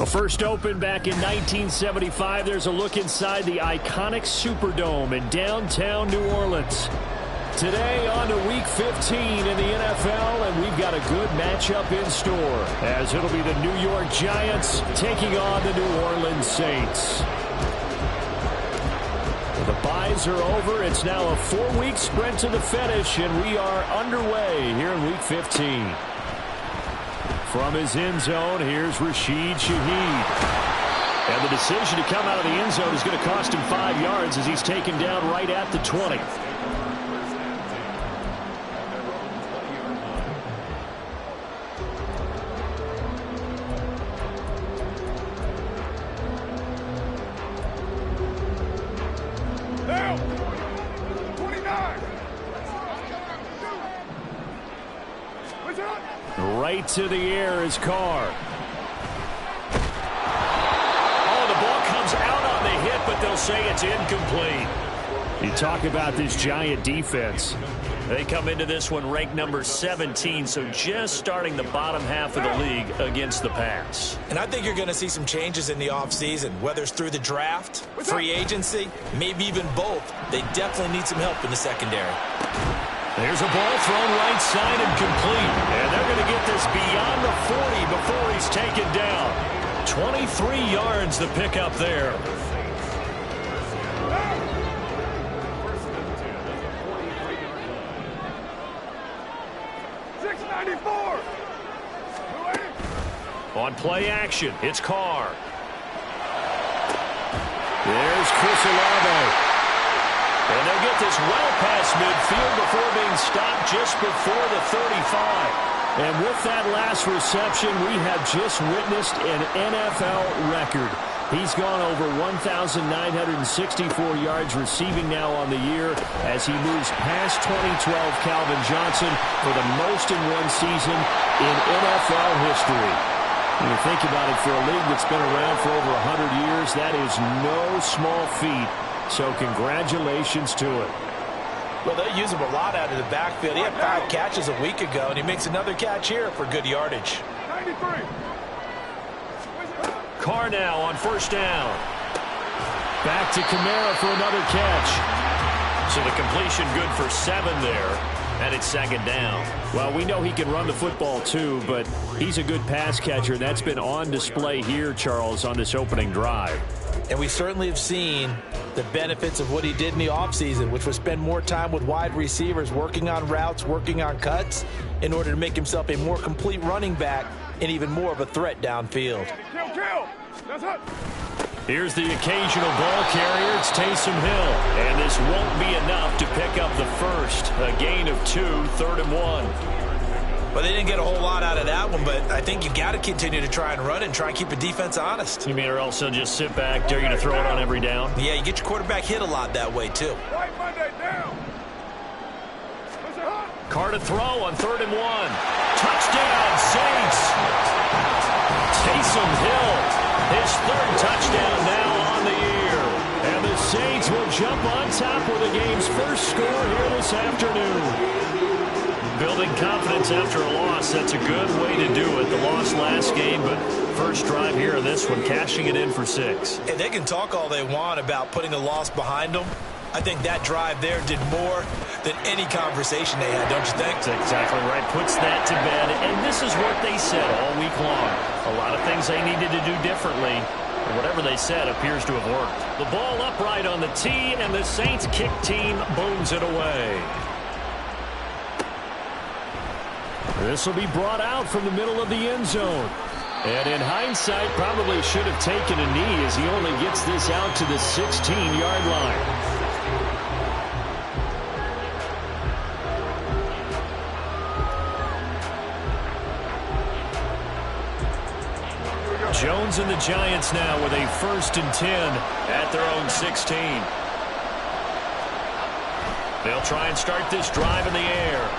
First opened back in 1975, there's a look inside the iconic Superdome in downtown New Orleans. Today on to Week 15 in the NFL, and we've got a good matchup in store, as it'll be the New York Giants taking on the New Orleans Saints. The byes are over. It's now a 4-week sprint to the finish, and we are underway here in Week 15. From his end zone, here's Rashid Shaheed. And the decision to come out of the end zone is going to cost him 5 yards as he's taken down right at the 20. Right to the air is Carr. Oh, the ball comes out on the hit, but they'll say it's incomplete. You talk about this Giant defense. They come into this one ranked number 17, so just starting the bottom half of the league against the pass. And I think you're going to see some changes in the offseason, whether it's through the draft, free agency, maybe even both. They definitely need some help in the secondary. There's a ball thrown right side and complete. And they're going to get this beyond the 40 before he's taken down. 23 yards the pickup there. On play action, it's Carr. There's Chris Olave. And they'll get this well past midfield before being stopped just before the 35. And with that last reception, we have just witnessed an NFL record. He's gone over 1,964 yards receiving now on the year as he moves past 2012 Calvin Johnson for the most in one season in NFL history. When you think about it, for a league that's been around for over 100 years, that is no small feat. So congratulations to it. Well, they use him a lot out of the backfield. He had 5 catches a week ago, and he makes another catch here for good yardage. 93. Carr now on first down. Back to Kamara for another catch. So the completion good for 7 there. And it's second down. Well, we know he can run the football too, but he's a good pass catcher. That's been on display here, Charles, on this opening drive. And we certainly have seen the benefits of what he did in the offseason, which was spend more time with wide receivers, working on routes, working on cuts, in order to make himself a more complete running back and even more of a threat downfield. Kill. That's it. Here's the occasional ball carrier. It's Taysom Hill. And this won't be enough to pick up the first. A gain of 2, 3rd and 1. Well, they didn't get a whole lot out of that one, but I think you've got to continue to try and run and try and keep the defense honest. You mean, or else they'll just sit back, dare you to throw it on every down? Yeah, you get your quarterback hit a lot that way, too. Right Monday down. Carr to throw on 3rd and 1. Touchdown, Saints. Taysom Hill. His 3rd touchdown now on the year. And the Saints will jump on top with the game's first score here this afternoon. Building confidence after a loss, that's a good way to do it. The loss last game, but first drive here in this one, cashing it in for 6. And they can talk all they want about putting a loss behind them. I think that drive there did more than any conversation they had, don't you think? That's exactly right. Puts that to bed. And this is what they said all week long. A lot of things they needed to do differently. And whatever they said appears to have worked. The ball upright on the tee, and the Saints kick team booms it away. This will be brought out from the middle of the end zone. And in hindsight, probably should have taken a knee as he only gets this out to the 16-yard line. Jones and the Giants now with a 1st and 10 at their own 16. They'll try and start this drive in the air.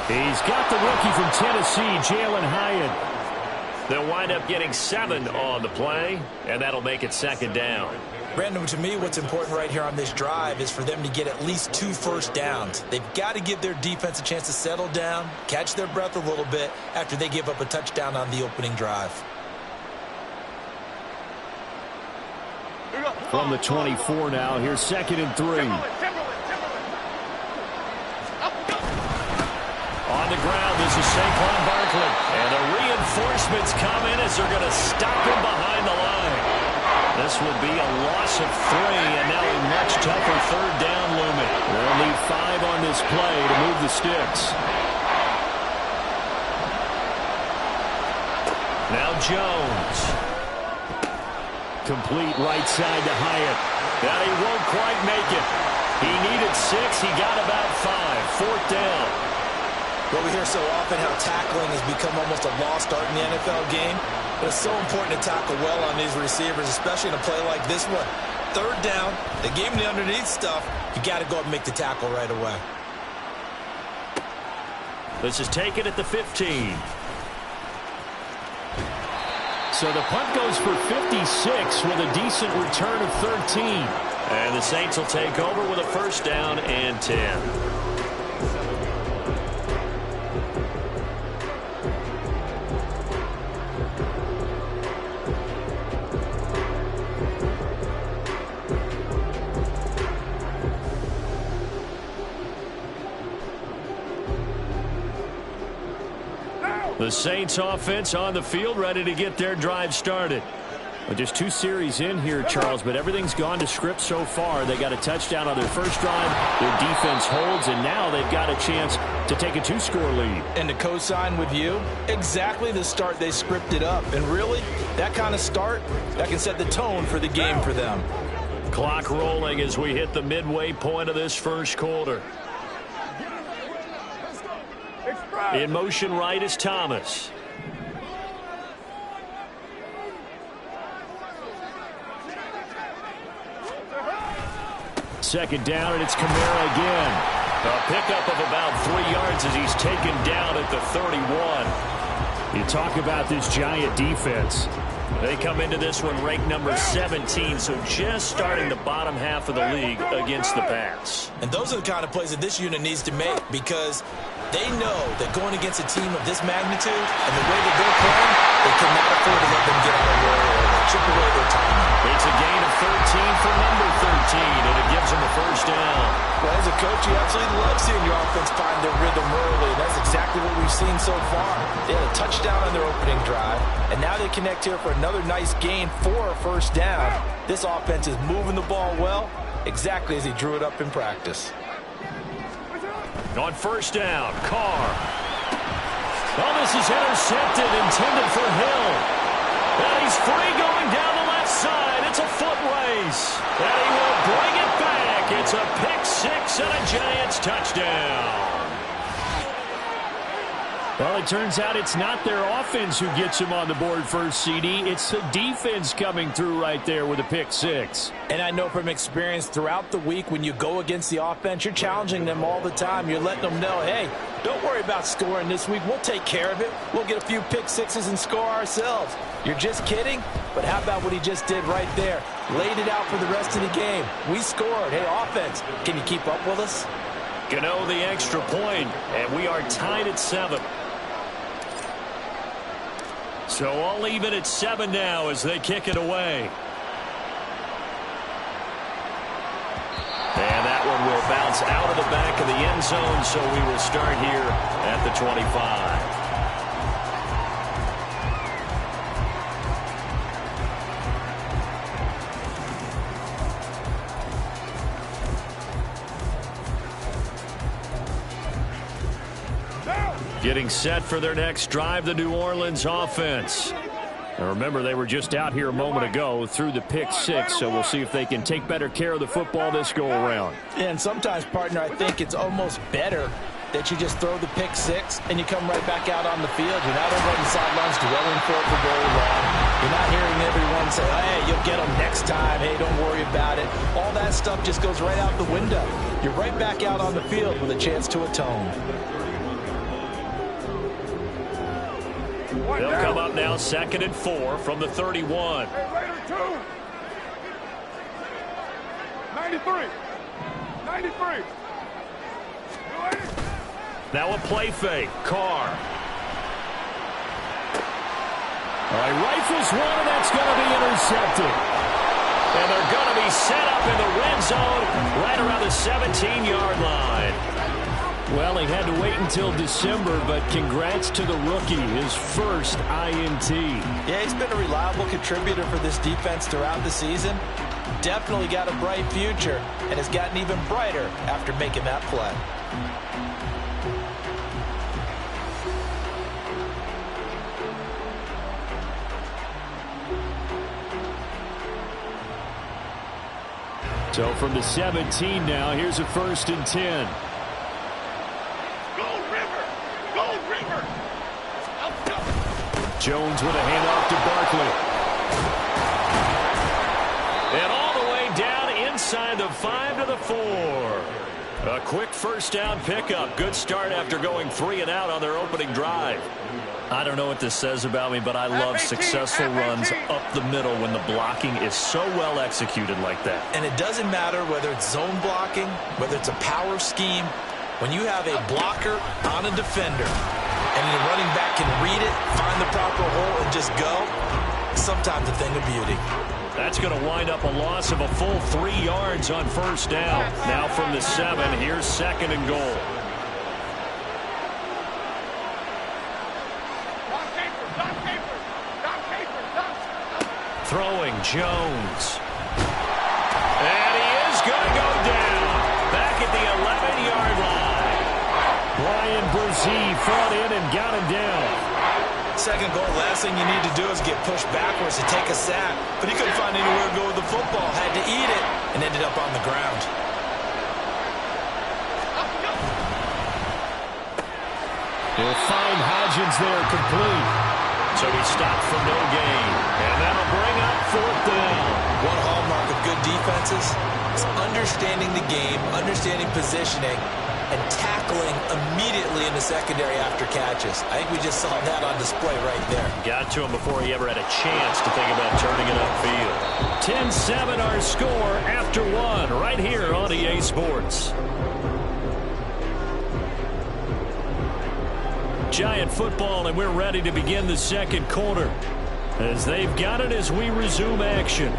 He's got the rookie from Tennessee, Jalen Hyatt. They'll wind up getting 7 on the play, and that'll make it 2nd down. Brandon, to me, what's important right here on this drive is for them to get at least 2 first downs. They've got to give their defense a chance to settle down, catch their breath a little bit after they give up a touchdown on the opening drive. From the 24 now, here's 2nd and 3. On the ground, this is Saquon Barkley. And the reinforcements come in as they're going to stop him behind the line. This will be a loss of 3, and now a much tougher 3rd down looming. They'll need 5 on this play to move the sticks. Now Jones. Complete right side to Hyatt. Now he won't quite make it. He needed 6. He got about 5. 4th down. Well, we hear so often how tackling has become almost a lost art in the NFL game. But it's so important to tackle well on these receivers, especially in a play like this one. 3rd down, they gave him the underneath stuff. You got to go up and make the tackle right away. This is taken at the 15. So the punt goes for 56 with a decent return of 13. And the Saints will take over with a 1st down and 10. The Saints offense on the field, ready to get their drive started. Well, just 2 series in here, Charles, but everything's gone to script so far. They got a touchdown on their first drive. Their defense holds, and now they've got a chance to take a 2-score lead. And to co-sign with you, exactly the start they scripted up. And really, that kind of start, that can set the tone for the game for them. Clock rolling as we hit the midway point of this first quarter. In motion right is Thomas. Second down, and it's Kamara again. A pickup of about 3 yards as he's taken down at the 31. You talk about this Giant defense. They come into this one ranked number 17, so just starting the bottom half of the league against the pass. And those are the kind of plays that this unit needs to make, because they know that going against a team of this magnitude and the way that they're playing, they cannot afford to let them get out of their way or chip away their time. It's a gain of 13 for number 13, and it gives them a 1st down. Well, as a coach, you absolutely love seeing your offense find their rhythm early, and that's exactly what we've seen so far. They had a touchdown on their opening drive, and now they connect here for another nice gain for a 1st down. This offense is moving the ball well, exactly as he drew it up in practice. On 1st down, Carr. Oh, this is intercepted, intended for Hill. And he's free going down the left side. It's a foot race. And he will bring it back. It's a pick 6 and a Giants touchdown. Well, it turns out it's not their offense who gets him on the board first, CD. It's the defense coming through right there with a pick 6. And I know from experience throughout the week, when you go against the offense, you're challenging them all the time. You're letting them know, hey, don't worry about scoring this week. We'll take care of it. We'll get a few pick 6s and score ourselves. You're just kidding? But how about what he just did right there? Laid it out for the rest of the game. We scored. Hey, offense, can you keep up with us? Gano the extra point, and we are tied at 7. So all even at 7 now as they kick it away. And that one will bounce out of the back of the end zone, so we will start here at the 25. Getting set for their next drive, the New Orleans offense. Now remember, they were just out here a moment ago through the pick 6, so we'll see if they can take better care of the football this go-around. And sometimes, partner, I think it's almost better that you just throw the pick 6 and you come right back out on the field. You're not over on the sidelines dwelling for it for very long. You're not hearing everyone say, hey, you'll get them next time. Hey, don't worry about it. All that stuff just goes right out the window. You're right back out on the field with a chance to atone. They'll come up now 2nd and 4 from the 31. Hey, Raider 2. 93. 93. Now a play fake. Carr. All right, rifles one, and that's going to be intercepted. And they're going to be set up in the red zone right around the 17-yard line. Well, he had to wait until December, but congrats to the rookie, his first INT. Yeah, he's been a reliable contributor for this defense throughout the season. Definitely got a bright future and has gotten even brighter after making that play. So from the 17 now, here's a 1st and 10. Go River! Go River! Jones with a handoff to Barkley. And all the way down inside the 5 to the 4. A quick first down pickup. Good start after going 3 and out on their opening drive. I don't know what this says about me, but I love successful runs up the middle when the blocking is so well executed like that. And it doesn't matter whether it's zone blocking, whether it's a power scheme. When you have a blocker on a defender and the running back can read it, find the proper hole, and just go, sometimes a thing of beauty. That's going to wind up a loss of a full 3 yards on first down. Now from the 7, here's 2nd and goal. Throwing Jones. And he is going to go down. Back at the 11-yard line. Brian Brzee fought in and got him down. 2nd goal, last thing you need to do is get pushed backwards to take a sack. But he couldn't find anywhere to go with the football. Had to eat it and ended up on the ground. He'll find Hodgins there complete. So he stopped for no gain. And that'll bring up 4th down. One hallmark of good defenses is understanding the game, understanding positioning, and tackling immediately in the secondary after catches. I think we just saw that on display right there. Got to him before he ever had a chance to think about turning it upfield. 10-7 our score after 1 right here on EA Sports. Giant football, and we're ready to begin the 2nd quarter. As they've got it as we resume action.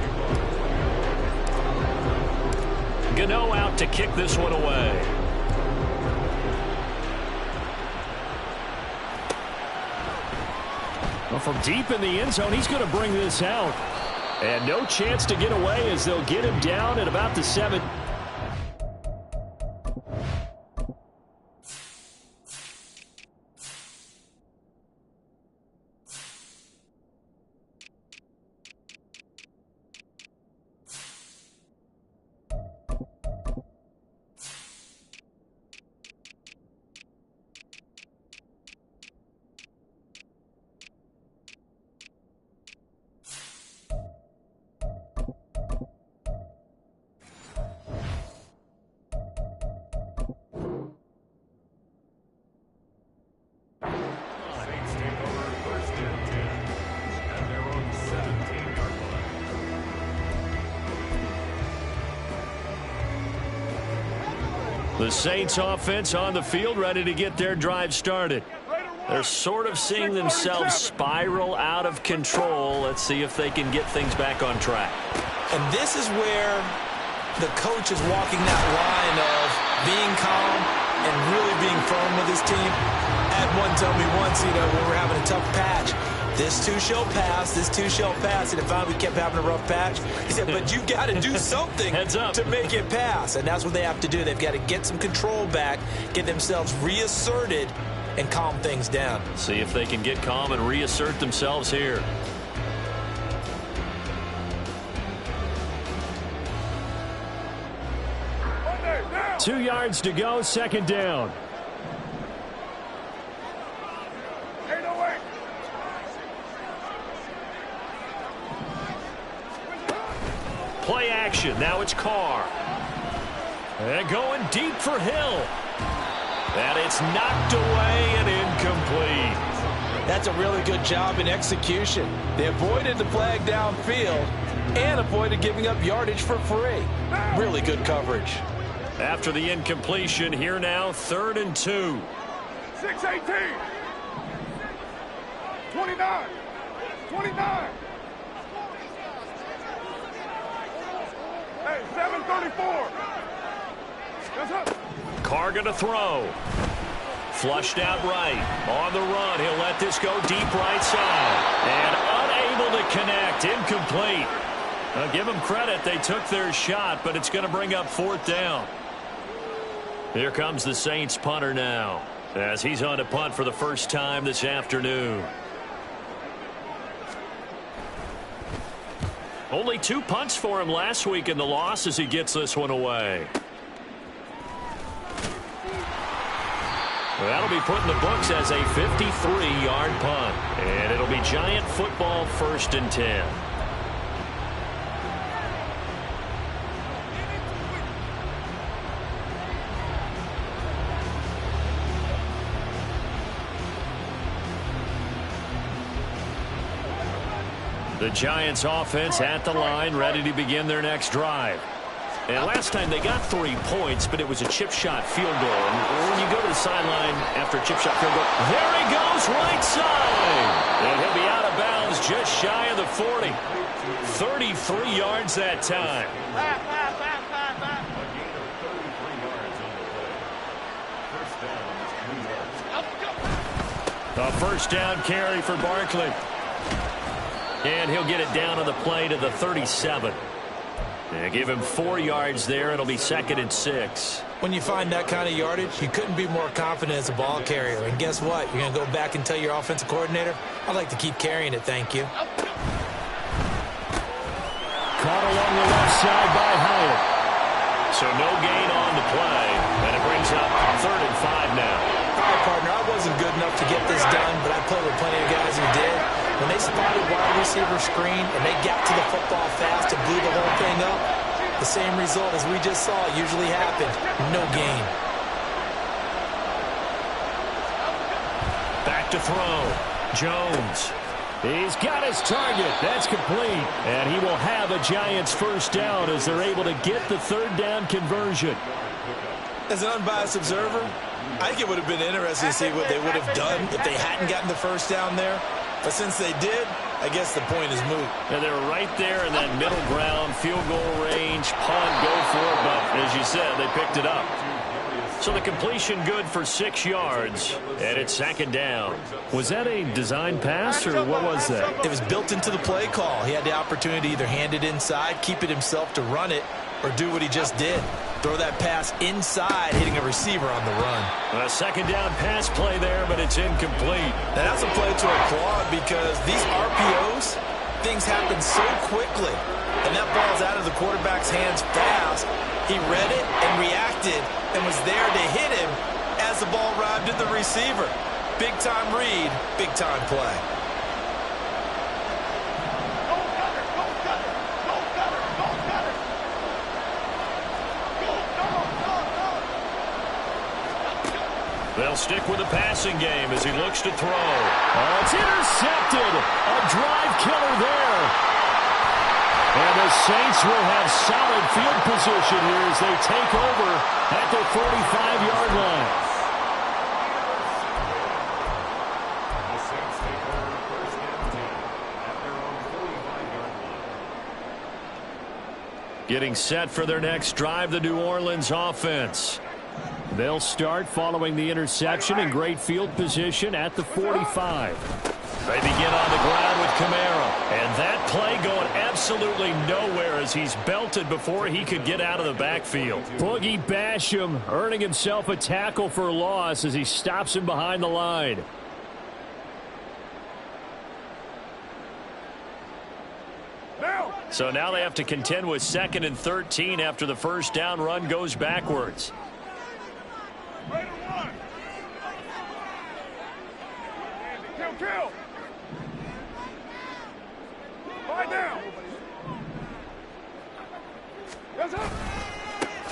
Gano out to kick this one away. Well, from deep in the end zone, he's going to bring this out. And no chance to get away as they'll get him down at about the 7. The Saints offense on the field, ready to get their drive started. They're sort of seeing themselves spiral out of control. Let's see if they can get things back on track. And this is where the coach is walking that line of being calm and really being firm with his team. Had one tell me once, when we're having a tough patch, this too shall pass, this too shall pass. And if we kept having a rough patch, he said, but you've got to do something to make it pass. And that's what they have to do. They've got to get some control back, get themselves reasserted, and calm things down. See if they can get calm and reassert themselves here. Down. 2 yards to go, 2nd down. 808. Play action. Now it's Carr. And going deep for Hill. And it's knocked away and incomplete. That's a really good job in execution. They avoided the flag downfield and avoided giving up yardage for free. Really good coverage. After the incompletion, here now, 3rd and 2. 6-18. 29. 29. 7:34. That's up. Carr going to throw. Flushed out right. On the run. He'll let this go deep right side. And unable to connect. Incomplete. Now give them credit. They took their shot, but it's going to bring up fourth down. Here comes the Saints punter now, as he's on to punt for the first time this afternoon. Only 2 punts for him last week in the loss as he gets this one away. Well, that'll be put in the books as a 53-yard punt. And it'll be Giant football, 1st and 10. The Giants offense at the line, ready to begin their next drive. And last time they got 3 points, but it was a chip shot field goal. And when you go to the sideline after a chip shot field goal, there he goes, right side. And he'll be out of bounds just shy of the 40. 33 yards that time. A first down carry for Barkley. And he'll get it down on the play to the 37. And give him 4 yards there. It'll be 2nd and 6. When you find that kind of yardage, you couldn't be more confident as a ball carrier. And guess what? You're going to go back and tell your offensive coordinator, I'd like to keep carrying it, thank you. Caught along the left side by Hyatt. So no gain on the play. And it brings up 3rd and 5 now. All right, partner, I wasn't good enough to get this done, but I played with plenty of guys who did. When they spotted wide receiver screen and they got to the football fast and blew the whole thing up, the same result as we just saw usually happened. No gain. Back to throw. Jones. He's got his target. That's complete. And he will have a Giants first down as they're able to get the 3rd down conversion. As an unbiased observer, I think it would have been interesting to see what they would have done if they hadn't gotten the first down there. But since they did, I guess the point is moot. And they're right there in that middle ground, field goal range, punt, go for it. But as you said, they picked it up. So the completion good for 6 yards, and it's 2nd down. Was that a design pass, or what was that? It was built into the play call. He had the opportunity to either hand it inside, keep it himself to run it, or do what he just did. Throw that pass inside, hitting a receiver on the run. A 2nd down pass play there, but it's incomplete. Now that's a play to applaud because these RPOs, things happen so quickly. And that ball's out of the quarterback's hands fast. He read it and reacted and was there to hit him as the ball arrived at the receiver. Big time read, big time play. They'll stick with the passing game as he looks to throw. Oh, it's intercepted. A drive killer there. And the Saints will have solid field position here as they take over at their 45-yard line. The Saints take over 1st and 10 at their own 45-yard line. Getting set for their next drive, the New Orleans offense. They'll start following the interception in great field position at the 45. They begin on the ground with Kamara. And that play going absolutely nowhere as he's belted before he could get out of the backfield. Boogie Basham earning himself a tackle for loss as he stops him behind the line. So now they have to contend with 2nd and 13 after the first down run goes backwards. Kill. Lie down. Yes, up.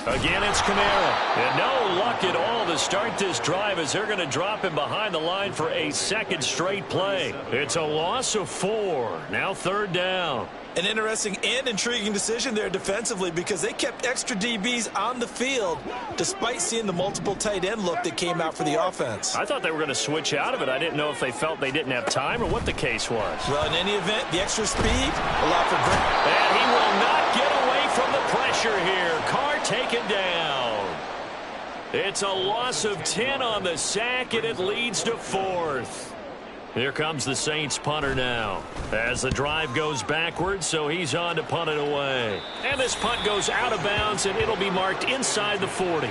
Again, it's Kamara. And no luck at all to start this drive as they're going to drop him behind the line for a 2nd straight play. It's a loss of 4. Now 3rd down. An interesting and intriguing decision there defensively because they kept extra DBs on the field despite seeing the multiple tight end look that came out for the offense. I thought they were going to switch out of it. I didn't know if they felt they didn't have time or what the case was. Well, in any event, the extra speed allowed for great. And he will not get away from the pressure. pressure here. Carr taken down. It's a loss of 10 on the sack, and it leads to 4th. Here comes the Saints punter now. As the drive goes backwards, so he's on to punt it away. And this punt goes out of bounds, and it'll be marked inside the 40.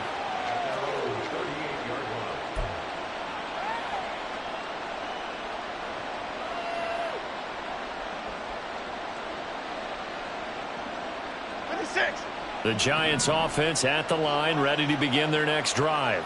The Giants offense at the line, ready to begin their next drive.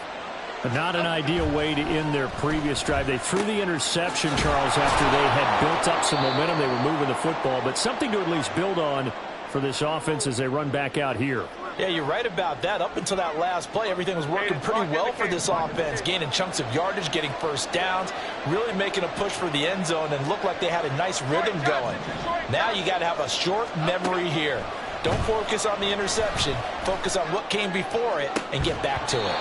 But not an ideal way to end their previous drive. They threw the interception, Charles, after they had built up some momentum. They were moving the football, but something to at least build on for this offense as they run back out here. Yeah, you're right about that. Up until that last play, everything was working pretty well for this offense, gaining chunks of yardage, getting first downs, really making a push for the end zone, and looked like they had a nice rhythm going. Now you got to have a short memory here. Don't focus on the interception. Focus on what came before it and get back to it.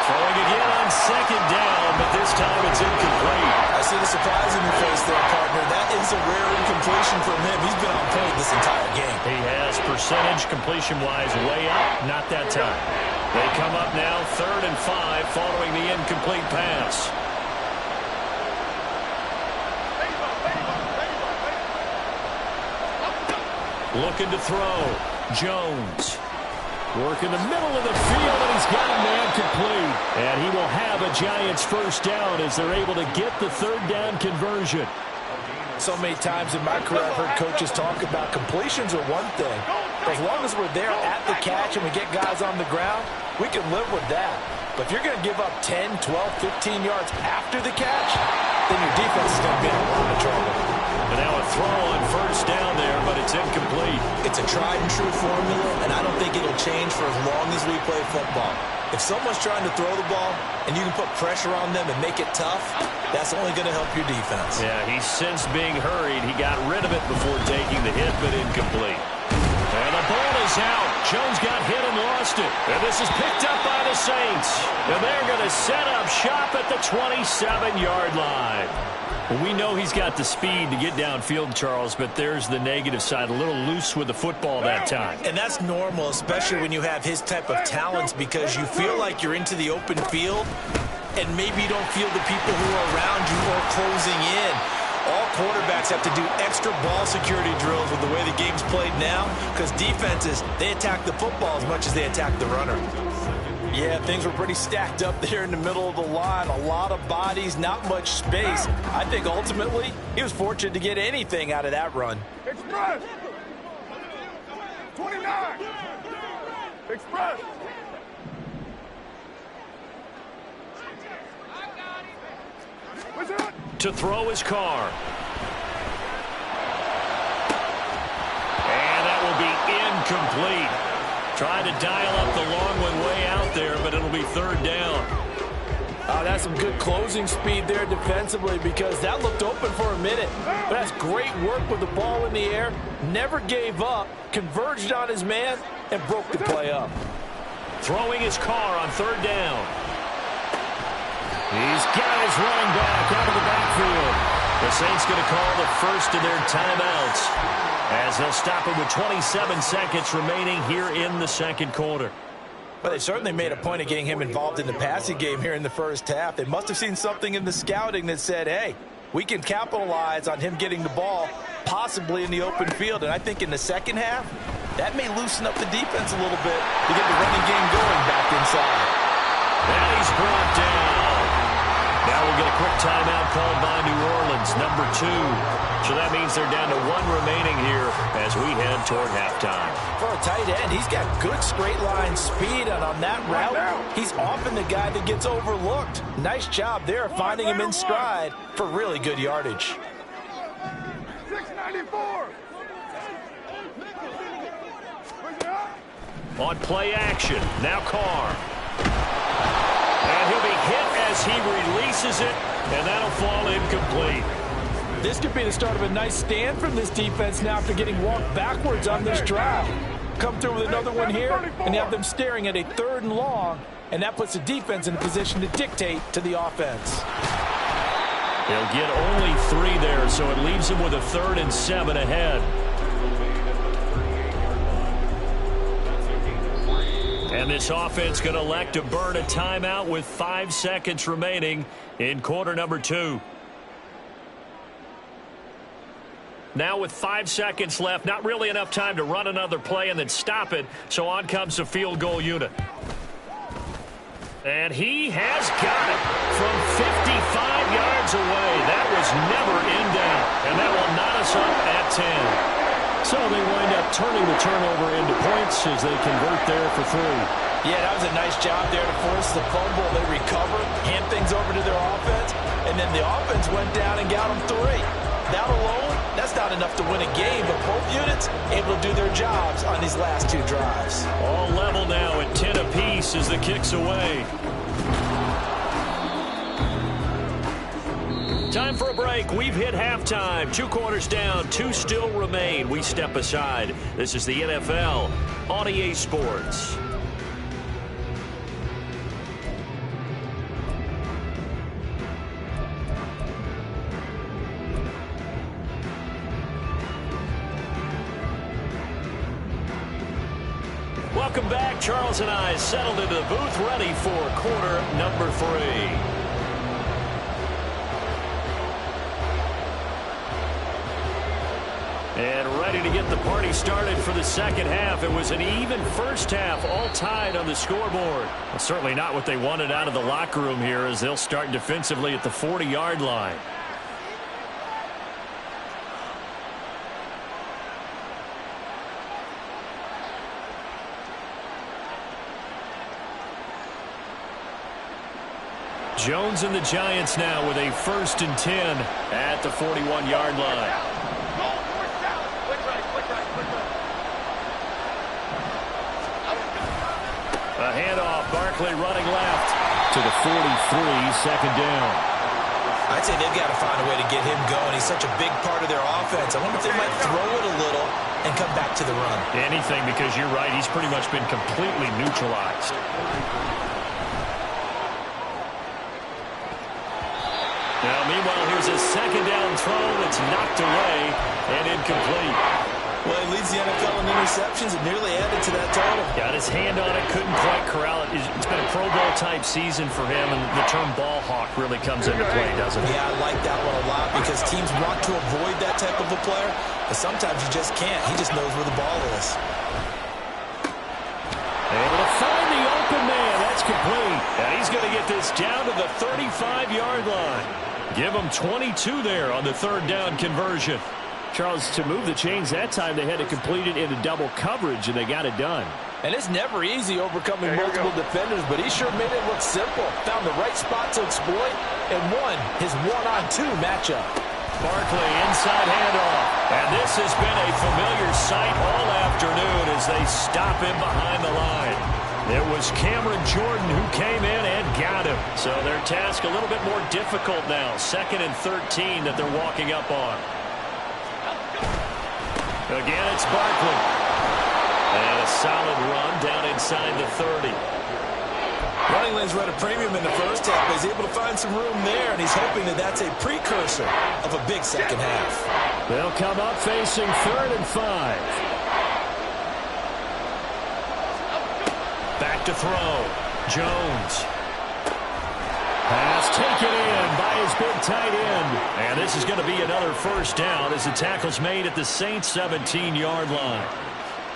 Throwing again on second down, but this time it's incomplete. I see the surprise in your face there, partner. That is a rare incompletion from him. He's been on point this entire game. He has percentage completion-wise way up, not that time. They come up now 3rd and 5 following the incomplete pass. Looking to throw. Jones. Work in the middle of the field, and he's got a man complete. And he will have a Giants first down as they're able to get the 3rd down conversion. So many times in my career, I've heard coaches talk about completions are one thing. As long as we're there at the catch and we get guys on the ground, we can live with that. But if you're going to give up 10, 12, 15 yards after the catch, then your defense is going to be in a lot of trouble. And now a throw on first down there, but it's incomplete. It's a tried-and-true formula, and I don't think it'll change for as long as we play football. If someone's trying to throw the ball and you can put pressure on them and make it tough, that's only going to help your defense. Yeah, he's since being hurried. He got rid of it before taking the hit, but incomplete. And the ball is out. Jones got hit and lost it. And this is picked up by the Saints. And they're going to set up shop at the 27-yard line. Well, we know he's got the speed to get downfield, Charles, but there's the negative side. A little loose with the football that time. And that's normal, especially when you have his type of talents, because you feel like you're into the open field and maybe you don't feel the people who are around you or closing in. All quarterbacks have to do extra ball security drills with the way the game's played now, because defenses, they attack the football as much as they attack the runner. Yeah, things were pretty stacked up there in the middle of the line. A lot of bodies, not much space. I think ultimately he was fortunate to get anything out of that run. Express! 29! Express! To throw his Carr. And that will be incomplete. Trying to dial up the long one way out there, but it'll be 3rd down. That's some good closing speed there defensively, because that looked open for a minute. But that's great work with the ball in the air. Never gave up, converged on his man, and broke the play up. Throwing his Carr on 3rd down. He's got his running back out of the backfield. The Saints going to call the first of their timeouts, as they'll stop it with 27 seconds remaining here in the 2nd quarter. Well, they certainly made a point of getting him involved in the passing game here in the first half. They must have seen something in the scouting that said, hey, we can capitalize on him getting the ball, possibly in the open field. And I think in the second half, that may loosen up the defense a little bit to get the running game going back inside. And he's brought down. Now we'll get a quick timeout called by New Orleans, number 2. So that means they're down to 1 remaining here as we head toward halftime. For a tight end, he's got good straight line speed, and on that route, he's often the guy that gets overlooked. Nice job there finding him in stride for really good yardage. 694! On play action, now Carr. And he'll be hit as he releases it, and that'll fall incomplete. This could be the start of a nice stand from this defense now after getting walked backwards on this drive. Come through with another one here, and you have them staring at a 3rd and long, and that puts the defense in a position to dictate to the offense. They'll get only 3 there, so it leaves them with a 3rd and 7 ahead. And this offense going to elect to burn a timeout with 5 seconds remaining in quarter number 2. Now with 5 seconds left, not really enough time to run another play and then stop it, so on comes the field goal unit. And he has got it from 55 yards away. That was never in doubt, and that will knot us up at 10. So they wind up turning the turnover into points as they convert there for 3. Yeah, that was a nice job there to force the fumble. They recovered, hand things over to their offense, and then the offense went down and got them 3. That alone, that's not enough to win a game, but both units able to do their jobs on these last 2 drives. All level now at 10 apiece as the kick's away. Time for a break. We've hit halftime. 2 quarters down, 2 still remain. We step aside. This is the NFL on EA Sports. Welcome back. Charles and I settled into the booth, ready for quarter number 3. And ready to get the party started for the second half. It was an even first half, all tied on the scoreboard. Well, certainly not what they wanted out of the locker room here as they'll start defensively at the 40-yard line. Jones and the Giants now with a 1st and 10 at the 41-yard line. A handoff, Barkley running left to the 43, 2nd down. I'd say they've got to find a way to get him going. He's such a big part of their offense. I wonder if they might throw it a little and come back to the run. Anything, because you're right, he's pretty much been completely neutralized. Now, meanwhile, here's a 2nd down throw that's knocked away and incomplete. Well, he leads the NFL in interceptions and nearly added to that total. Got his hand on it, couldn't quite corral it. It's been a Pro Bowl-type season for him, and the term ball hawk really comes into play, doesn't it? Yeah, I like that one a lot because teams want to avoid that type of a player, but sometimes you just can't. He just knows where the ball is. Able to find the open man. That's complete. And he's going to get this down to the 35-yard line. Give him 22 there on the 3rd down conversion. Charles, to move the chains that time, they had to complete it into double coverage, and they got it done. And it's never easy overcoming multiple defenders, but he sure made it look simple. Found the right spot to exploit and won his 1-on-2 matchup. Barkley inside handoff. And this has been a familiar sight all afternoon as they stop him behind the line. It was Cameron Jordan who came in and got him. So their task a little bit more difficult now. 2nd and 13 that they're walking up on. Again, it's Barkley. And a solid run down inside the 30. Running lanes were at a premium in the first half, but he's able to find some room there, and he's hoping that that's a precursor of a big second half. They'll come up facing 3rd and 5. Back to throw. Jones. Pass taken in by his big tight end. And this is going to be another 1st down as the tackle's made at the Saints' 17-yard line.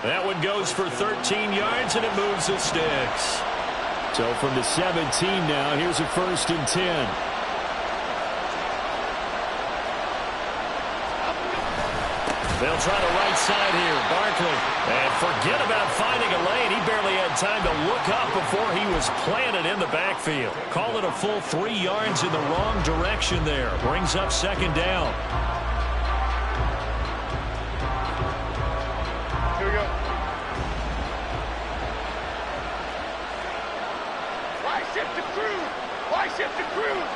That one goes for 13 yards, and it moves the sticks. So from the 17 now, here's a 1st and 10. They'll try the right side here. Barkley. And forget about finding a lane. He barely had time to look up before he was planted in the backfield. Call it a full 3 yards in the wrong direction there. Brings up 2nd down. Here we go. Why shift to Cruz? Why shift to Cruz?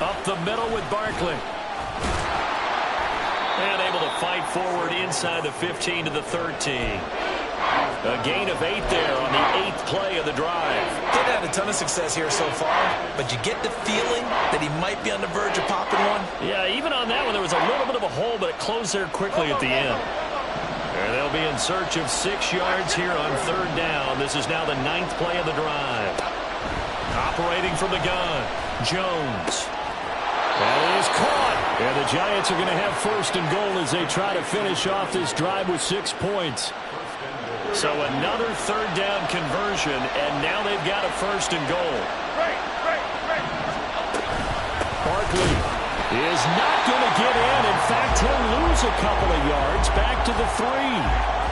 Up the middle with Barkley. And able to fight forward inside the 15 to the 13. A gain of 8 there on the 8th play of the drive. They've had a ton of success here so far, but you get the feeling that he might be on the verge of popping one. Yeah, even on that one, there was a little bit of a hole, but it closed there quickly at the end. And they'll be in search of 6 yards here on 3rd down. This is now the 9th play of the drive. Operating from the gun, Jones. That is caught. And the Giants are going to have 1st and goal as they try to finish off this drive with 6 points. So another 3rd down conversion, and now they've got a 1st and goal. Barkley is not going to get in. In fact, he'll lose a couple of yards back to the 3.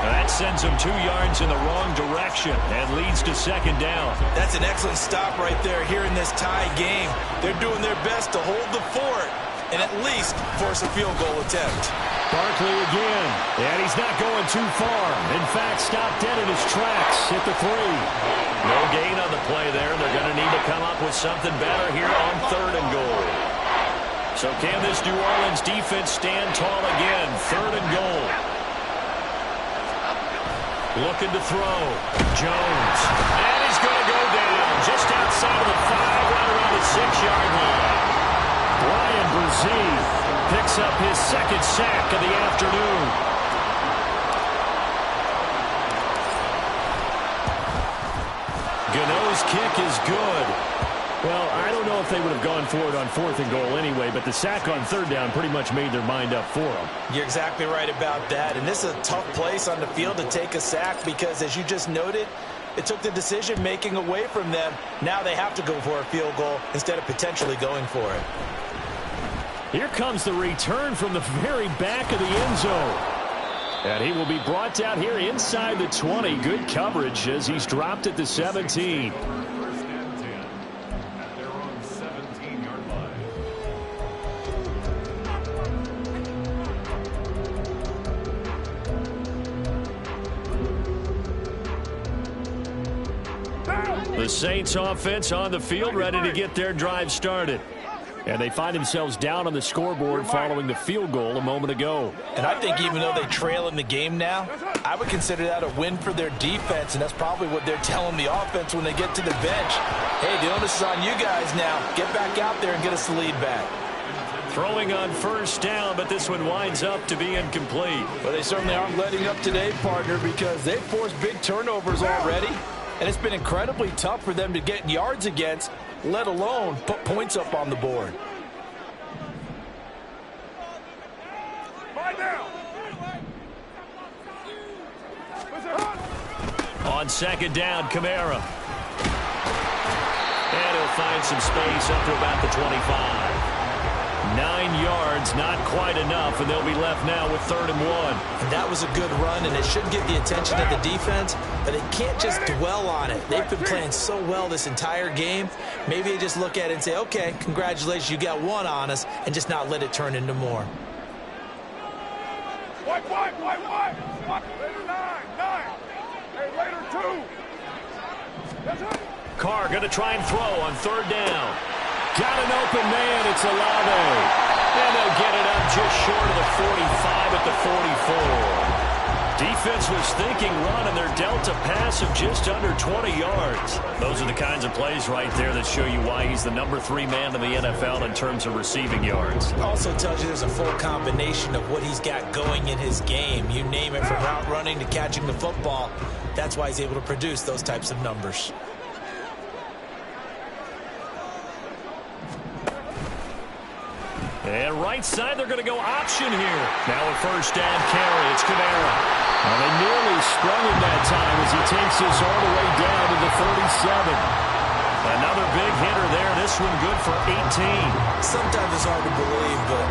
That sends him 2 yards in the wrong direction and leads to 2nd down. That's an excellent stop right there here in this tie game. They're doing their best to hold the fort and at least force a field goal attempt. Barkley again, and he's not going too far. In fact, stopped dead in his tracks at the 3. No gain on the play there. They're going to need to come up with something better here on 3rd and goal. So can this New Orleans defense stand tall again? 3rd and goal. Looking to throw. Jones. And he's going to go down just outside of the 5, right around the 6-yard line. Brian Brzee picks up his 2nd sack of the afternoon. Gano's kick is good. Well, I don't know if they would have gone for it on 4th and goal anyway, but the sack on 3rd down pretty much made their mind up for them. You're exactly right about that, and this is a tough place on the field to take a sack because, as you just noted, it took the decision-making away from them. Now they have to go for a field goal instead of potentially going for it. Here comes the return from the very back of the end zone. And he will be brought down here inside the 20. Good coverage as he's dropped at the 17. The Saints offense on the field ready to get their drive started. And they find themselves down on the scoreboard following the field goal a moment ago. And I think even though they trail in the game now, I would consider that a win for their defense, and that's probably what they're telling the offense when they get to the bench. Hey, the onus is on you guys now. Get back out there and get us the lead back. Throwing on 1st down, but this one winds up to be incomplete. Well, they certainly aren't letting up today, partner, because they've forced big turnovers already. And it's been incredibly tough for them to get yards against, let alone put points up on the board. On 2nd down, Kamara. And he'll find some space up to about the 25. 9 yards, not quite enough, and they'll be left now with 3rd and 1. And that was a good run, and it should get the attention of the defense, but they can't just dwell on it. They've been playing so well this entire game. Maybe they just look at it and say, okay, congratulations, you got 1 on us, and just not let it turn into more. Later 9. Hey, later 2. Carr going to try and throw on 3rd down. Got an open man. It's Olave. And they'll get it up just short of the 45 at the 44. Defense was thinking run, and they're dealt a pass of just under 20 yards. Those are the kinds of plays right there that show you why he's the number 3 man in the NFL in terms of receiving yards. Also tells you there's a full combination of what he's got going in his game. You name it, from route running to catching the football. That's why he's able to produce those types of numbers. And right side, they're going to go option here. Now a 1st down carry. It's Kamara. And they nearly sprung him that time as he takes this all the way down to the 37. Another big hitter there. This one good for 18. Sometimes it's hard to believe, but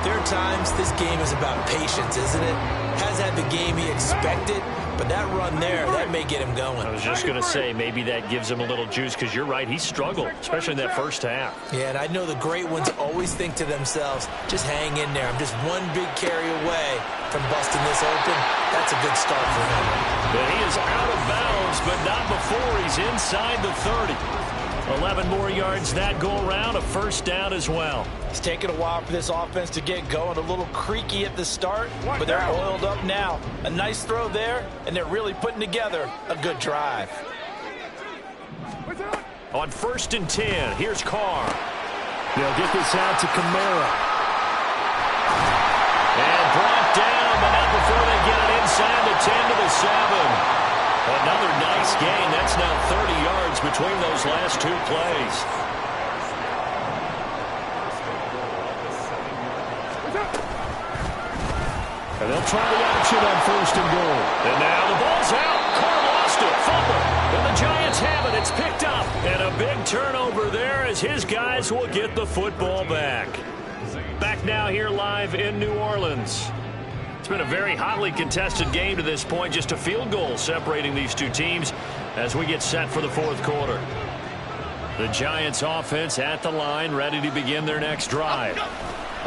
there are times this game is about patience, isn't it? Has had the game he expected, but that run there, that may get him going. I was just going to say, maybe that gives him a little juice, because you're right, he struggled, especially in that 1st half. Yeah, and I know the great ones always think to themselves, just hang in there. I'm just one big carry away from busting this open. That's a good start for him. But he is out of bounds, but not before he's inside the 30. 11 more yards that go around, a 1st down as well. It's taken a while for this offense to get going. A little creaky at the start, but they're oiled up now. A nice throw there, and they're really putting together a good drive. On 1st and 10, here's Carr. They'll get this out to Kamara. And brought down but not before they get it inside the 10 to the 7. Another nice gain. That's now 30 yards between those last two plays. And they'll try the option on 1st and goal. And now the ball's out. Carr lost it. Fumble. And the Giants have it. It's picked up. And a big turnover there as his guys will get the football back. Back now here live in New Orleans. It's been a very hotly contested game to this point. Just a field goal separating these two teams as we get set for the 4th quarter. The Giants offense at the line, ready to begin their next drive.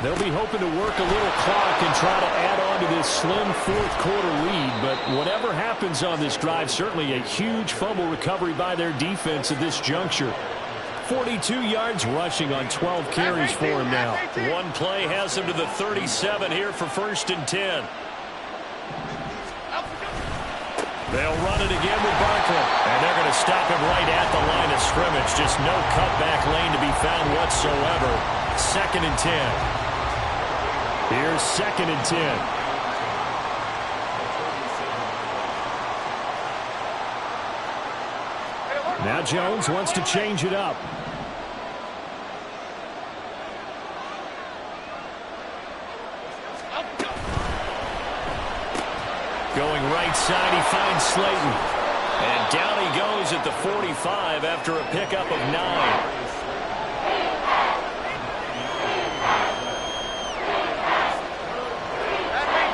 They'll be hoping to work a little clock and try to add on to this slim 4th quarter lead. But whatever happens on this drive, certainly a huge fumble recovery by their defense at this juncture. 42 yards rushing on 12 carries for him now. One play has him to the 37 here for 1st and 10. They'll run it again with Barkley. And they're going to stop him right at the line of scrimmage. Just no cutback lane to be found whatsoever. 2nd and 10. Here's 2nd and 10. Now Jones wants to change it up. Going right side, he finds Slayton. And down he goes at the 45 after a pickup of 9.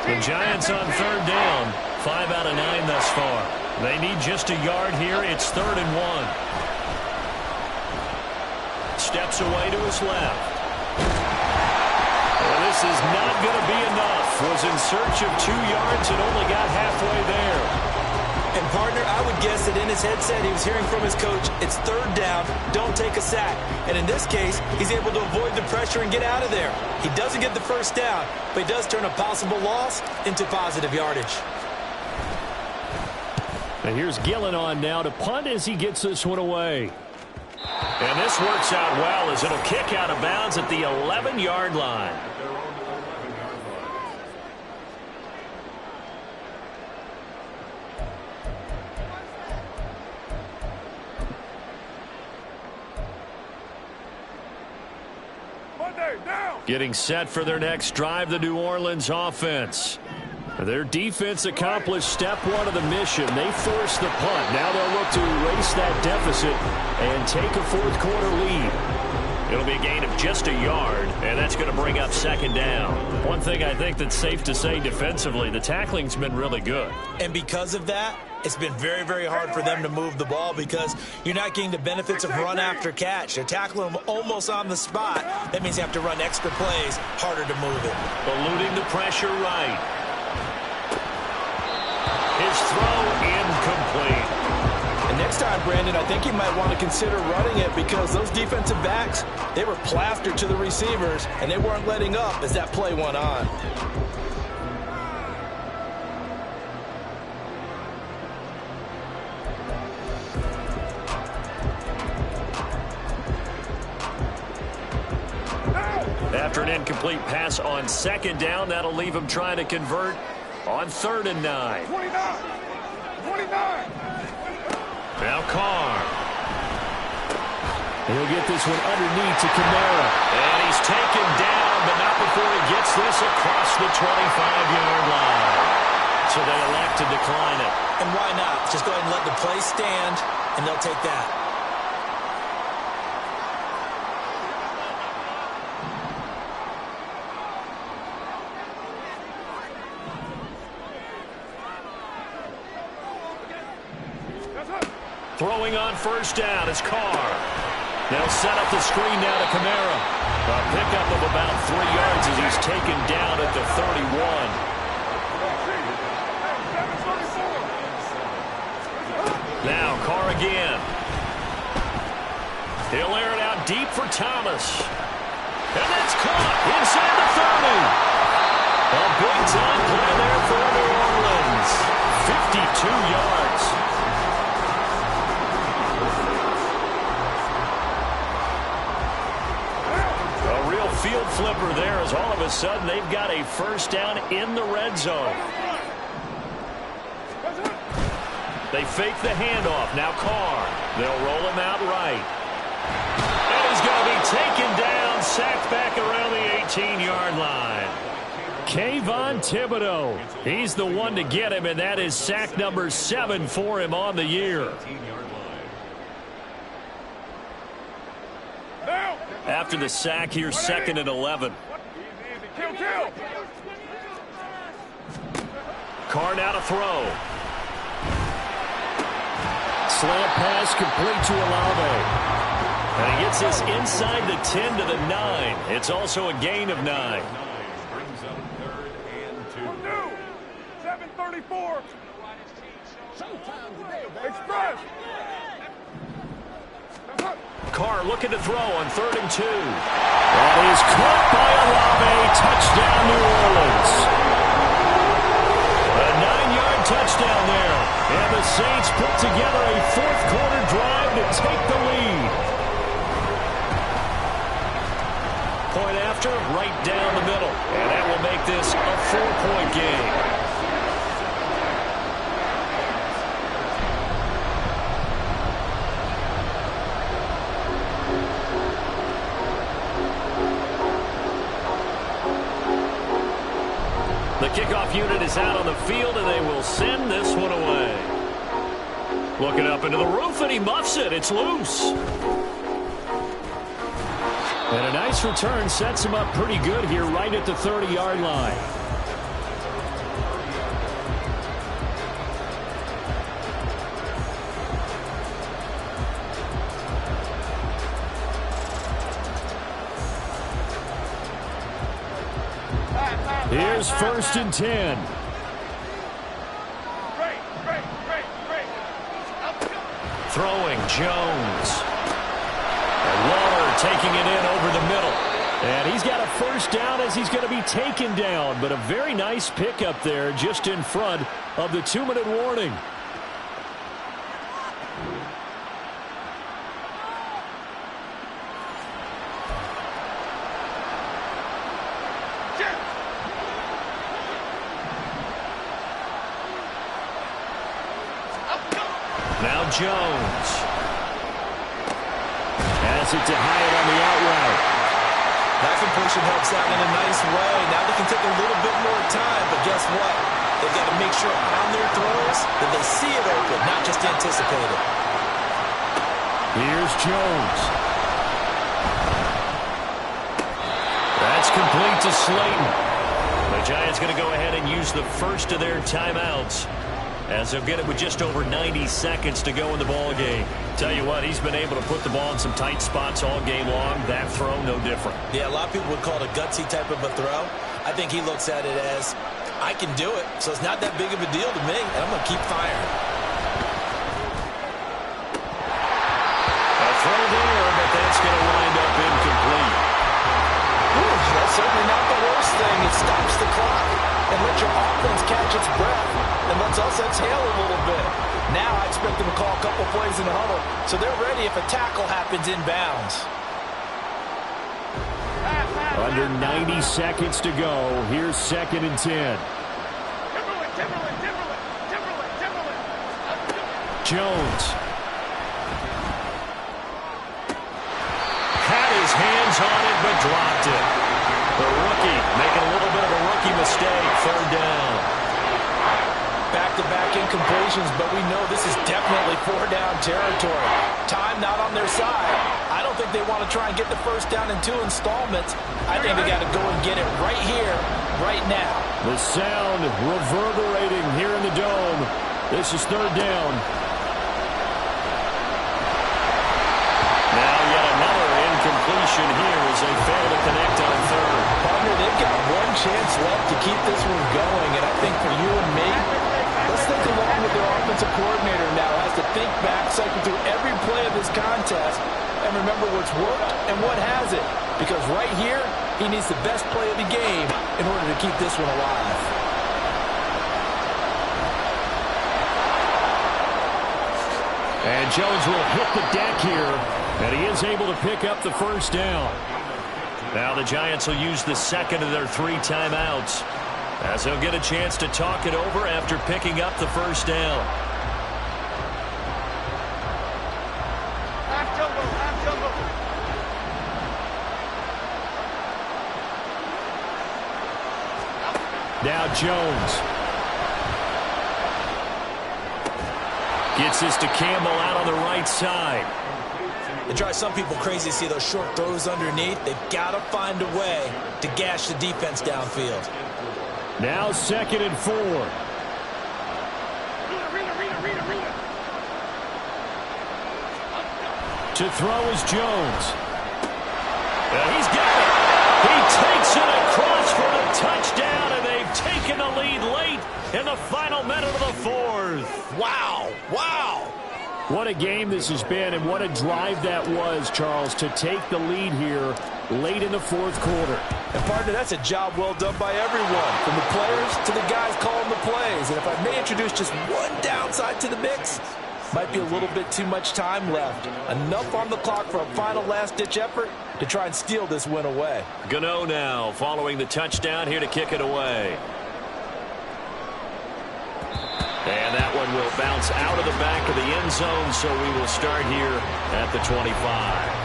The Giants on 3rd down. 5 out of 9 thus far. They need just a yard here. It's 3rd and 1. Steps away to his left. Well, this is not going to be enough. Was in search of 2 yards and only got halfway there. And, partner, I would guess that in his headset he was hearing from his coach, it's 3rd down, don't take a sack. And in this case, he's able to avoid the pressure and get out of there. He doesn't get the 1st down, but he does turn a possible loss into positive yardage. And here's Gillen on now to punt as he gets this one away. And this works out well as it'll kick out of bounds at the 11-yard line. Getting set for their next drive, the New Orleans offense. Their defense accomplished step 1 of the mission. They forced the punt. Now they'll look to erase that deficit and take a 4th quarter lead. It'll be a gain of just a yard, and that's going to bring up 2nd down. One thing I think that's safe to say defensively, the tackling's been really good. And because of that, it's been very, very hard for them to move the ball because you're not getting the benefits of run after catch. They're tackling them almost on the spot. That means you have to run extra plays, harder to move it. Eluding the pressure right. His throw incomplete. And next time, Brandon, I think you might want to consider running it because those defensive backs, they were plastered to the receivers, and they weren't letting up as that play went on. After an incomplete pass on 2nd down, that'll leave him trying to convert on 3rd and 9. 29. Now Carr. He'll get this one underneath to Kamara. And he's taken down, but not before he gets this across the 25-yard line. So they elect to decline it. And why not? Just go ahead and let the play stand, and they'll take that. Throwing on 1st down is Carr. They'll set up the screen now to Kamara. A pickup of about 3 yards as he's taken down at the 31. Now Carr again. He'll air it out deep for Thomas. And that's caught inside the 30. A big-time play there for New Orleans. 52 yards. Field flipper there as all of a sudden they've got a first down in the red zone. They fake the handoff. Now Carr. They'll roll him out right. And he's going to be taken down, sacked back around the 18-yard line. Kayvon Thibodeau. He's the one to get him, and that is sack number 7 for him on the year. After the sack, here's 2nd and 11. Carr now to throw. Slant pass complete to Olave. And he gets this inside the 10 to the 9. It's also a gain of 9. Brings up 3rd and 2. 7:34. Express. Carr looking to throw on 3rd and 2. That is caught by Olave. Touchdown, New Orleans. A 9-yard touchdown there. And the Saints put together a fourth-quarter drive to take the lead. Point after, right down the middle. And that will make this a 4-point game. The kickoff unit is out on the field, and they will send this one away. Looking up into the roof, and he muffs it. It's loose. And a nice return sets him up pretty good here right at the 30-yard line. Here's 1st and 10. Throwing Jones. And Waller taking it in over the middle. And he's got a first down as he's going to be taken down. But a very nice pickup there just in front of the 2-minute warning. Now Jones. Has it to Hyatt on the out route. That completion helps out in a nice way. Now they can take a little bit more time, but guess what? They've got to make sure on their throws that they see it open, not just anticipate it. Here's Jones. That's complete to Slayton. The Giants going to go ahead and use the first of their timeouts, as they'll get it with just over 90 seconds to go in the ball game. Tell you what, he's been able to put the ball in some tight spots all game long. That throw, no different. Yeah, a lot of people would call it a gutsy type of a throw. I think he looks at it as, I can do it, so it's not that big of a deal to me, and I'm going to keep firing. A throw there, but that's going to wind up incomplete. Ooh, that's certainly not the worst thing. It stops the clock and lets your offense catch its breath and lets us exhale a little bit. Now I expect them to call a couple plays in the huddle, so they're ready if a tackle happens inbounds. Under 90 seconds to go. Here's 2nd and 10. Jones. Had his hands on it, but dropped it. The rookie making a little bit of a rookie mistake. 3rd down. Back-to-back incompletions, but we know this is definitely 4-down territory. Time not on their side. I don't think they want to try and get the first down in 2 installments. I think they got to go and get it right here, right now. The sound reverberating here in the dome. This is 3rd down. Now yet another incompletion here as they fail to connect on 3rd. Partner, they've got one chance left to keep this one going, and I think for you and me, let's think along with their offensive coordinator now, has to think back, cycle through every play of this contest, and remember what's worked and what hasn't. Because right here, he needs the best play of the game in order to keep this one alive. And Jones will hit the deck here, and he is able to pick up the first down. Now the Giants will use the second of their 3 timeouts, as they'll get a chance to talk it over after picking up the first down. Half jumbo, half jumbo. Now Jones. Gets this to Campbell out on the right side. It drives some people crazy to see those short throws underneath. They've got to find a way to gash the defense downfield. Now 2nd and 4. Read. To throw is Jones. He's got it. He takes it across for the touchdown, and they've taken the lead late in the final minute of the 4th. Wow. What a game this has been, and what a drive that was, Charles, to take the lead here late in the 4th quarter. And, partner, that's a job well done by everyone, from the players to the guys calling the plays. And if I may introduce just one downside to the mix, might be a little bit too much time left. Enough on the clock for a final last-ditch effort to try and steal this win away. Gano now following the touchdown here to kick it away. And that one will bounce out of the back of the end zone, so we will start here at the 25.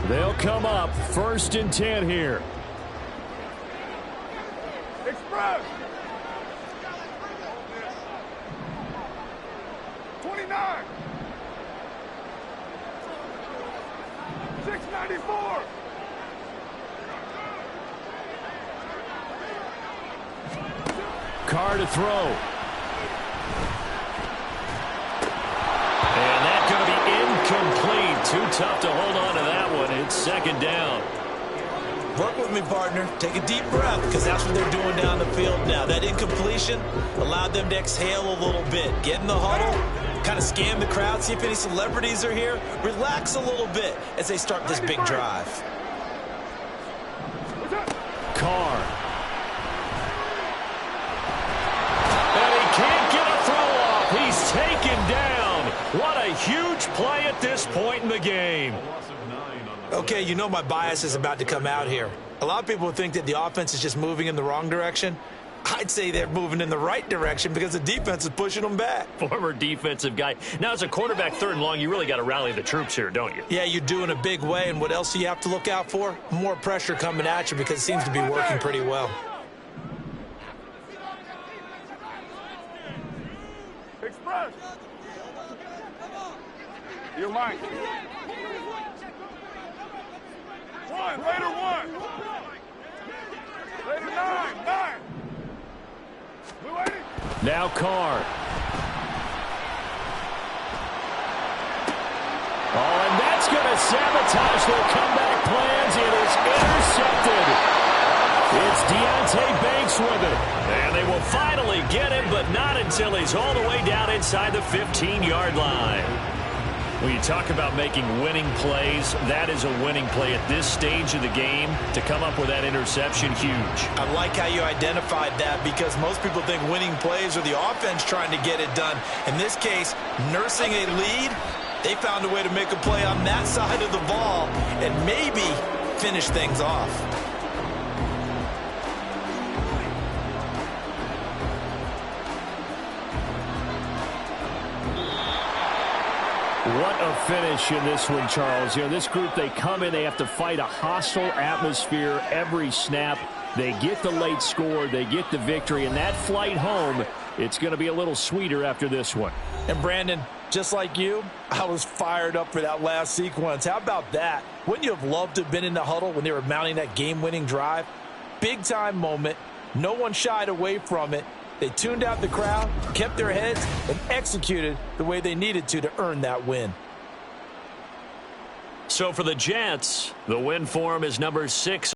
They'll come up 1st and 10 here. Express. 29. 694. Carr to throw. And that's going to be incomplete. Too tough to hold on to that one. It's 2nd down. Work with me, partner. Take a deep breath, because that's what they're doing down the field now. That incompletion allowed them to exhale a little bit. Get in the huddle, kind of scan the crowd, see if any celebrities are here. Relax a little bit as they start this big drive. Carr. And he can't get a throw off. He's taken down. What a huge play at this point in the game. Okay, you know my bias is about to come out here. A lot of people think that the offense is just moving in the wrong direction. I'd say they're moving in the right direction because the defense is pushing them back. Former defensive guy. Now, as a quarterback 3rd and long, you really got to rally the troops here, don't you? Yeah, you do in a big way. And what else do you have to look out for? More pressure coming at you, because it seems to be working pretty well. Express. Your mic. 1. Later 1. Later 9. Now Carr. Oh, and that's going to sabotage their comeback plans. It is intercepted. It's Deontay Banks with it. And they will finally get him, but not until he's all the way down inside the 15-yard line. When you talk about making winning plays, that is a winning play at this stage of the game. To come up with that interception, huge. I like how you identified that, because most people think winning plays are the offense trying to get it done. In this case, nursing a lead, they found a way to make a play on that side of the ball and maybe finish things off. What a finish in this one, Charles. You know, this group, they come in, they have to fight a hostile atmosphere every snap. They get the late score, they get the victory, and that flight home, it's going to be a little sweeter after this one. And Brandon, just like you, I was fired up for that last sequence. How about that? Wouldn't you have loved to have been in the huddle when they were mounting that game-winning drive? Big-time moment. No one shied away from it. They tuned out the crowd, kept their heads, and executed the way they needed to earn that win. So for the Jets, the win for them is number 6.